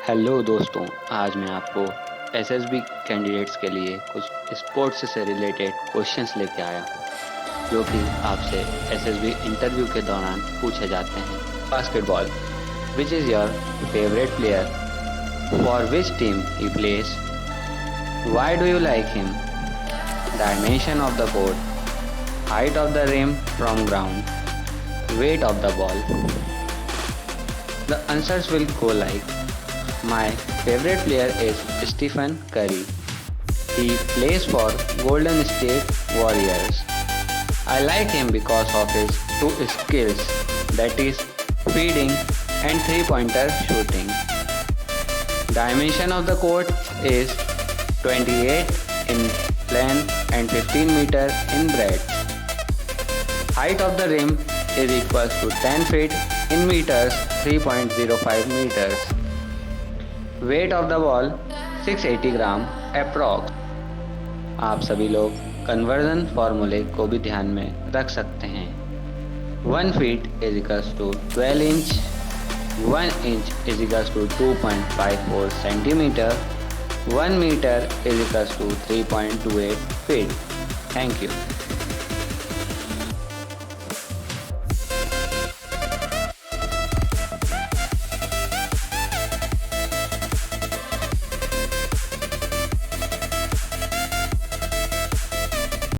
Hello दोस्तों, आज मैं आपको एसएसबी कैंडिडेट्स के लिए कुछ स्पोर्ट्स से रिलेटेड क्वेश्चंस लेके आया हूँ जो कि आपसे एसएसबी इंटरव्यू के दौरान पूछे जाते हैं। Basketball, which is your favourite player, for which team he plays, why do you like him, dimension of the court, height of the rim from ground, weight of the ball. The answers will go like: my favorite player is Stephen Curry. He plays for Golden State Warriors. I like him because of his two skills, that is feeding and three-pointer shooting. Dimension of the court is 28 in length and 15 meter in breadth. Height of the rim is equals to 10 feet in meters, 3.05 meters. Weight of the ball 680 gram approx. आप सभी लोग conversion फॉर्मूले को भी ध्यान में रख सकते हैं। 1 feet is equals to 12 inch, 1 inch is equals to 2.54 centimeter, 1 meter is equals to 3.28 feet. Thank you.